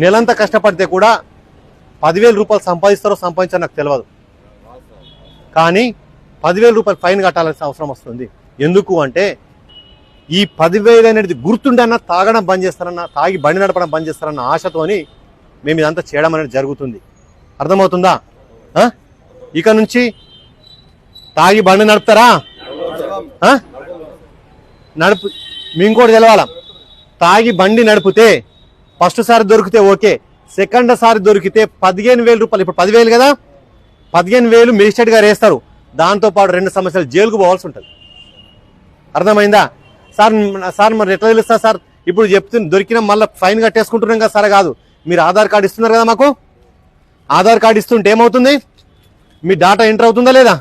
నెలంతా కష్టపడితే కూడా 10,000 రూపాయలు సంపాదిస్తారో సంపాదించారో నాకు తెలియదు, కానీ 10,000 రూపాయలు ఫైన్ కట్టాల్సిన అవసరం వస్తుంది. ఎందుకు అంటే ఈ 10,000 అనేది గుర్తుండన్నా తాగడం బంద్ చేస్తారన్నా, తాగి బండి నడపడం బంద్ చేస్తారన్న ఆశతోని మేము ఇదంతా చేయడం అనేది జరుగుతుంది. అర్థమవుతుందా? ఇక నుంచి తాగి బండి నడుపుతారా? నడుపు. మీ ఇంకోటి తెలవాలా, తాగి బండి నడిపితే ఫస్ట్ సారి దొరికితే ఓకే, సెకండ్ సారి దొరికితే 15,000 రూపాయలు. ఇప్పుడు 10,000 కదా, 15,000 మేజిస్ట్రేట్ గారు వేస్తారు. దాంతోపాటు 2 సంవత్సరాలు జైలుకు పోవాల్సి ఉంటుంది. అర్థమైందా? సార్ మరి ఎట్లా తెలుస్తా సార్? ఇప్పుడు చెప్తున్నా దొరికినా మళ్ళీ ఫైన్ కట్టేసుకుంటున్నాం కదా సార్. కాదు, మీరు ఆధార్ కార్డు ఇస్తున్నారు కదా మాకు. ఆధార్ కార్డు ఇస్తుంటే ఏమవుతుంది? మీ డాటా ఎంటర్ అవుతుందా లేదా?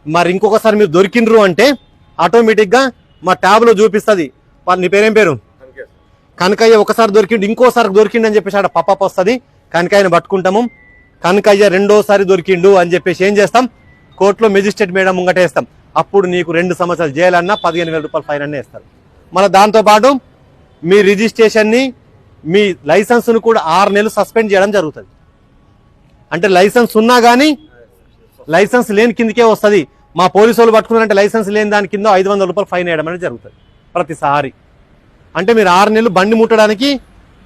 మరి ఇంకొకసారి మీరు దొరికిండ్రు అంటే ఆటోమేటిక్గా మా ట్యాబ్లో చూపిస్తుంది. నీ పేరేం పేరు? కనకయ్య. ఒకసారి దొరికిండు, ఇంకోసారి దొరికిండు అని చెప్పేసి ఆడ పప్ప వస్తుంది. కనకయ్యని పట్టుకుంటాము. కనకయ్య రెండోసారి దొరికిండు అని చెప్పేసి ఏం చేస్తాం? కోర్టులో మెజిస్ట్రేట్ మేడం ముంగటేస్తాం. అప్పుడు నీకు 2 సంవత్సరాలు జైలు అన్నా 15,000 రూపాయలు ఫైన్ అన్నీ వేస్తారు. మళ్ళీ దాంతోపాటు మీ రిజిస్ట్రేషన్ని, మీ లైసెన్స్ను కూడా 6 నెలలు సస్పెండ్ చేయడం జరుగుతుంది. అంటే లైసెన్స్ ఉన్నా కానీ లైసెన్స్ లేని కిందకే వస్తుంది. మా పోలీసు వాళ్ళు పట్టుకున్నారంటే లైసెన్స్ లేని దాని కింద 500 రూపాయలు ఫైన్ వేయడం అనేది జరుగుతుంది ప్రతిసారి. అంటే మీరు 6 నెలలు బండి ముట్టడానికి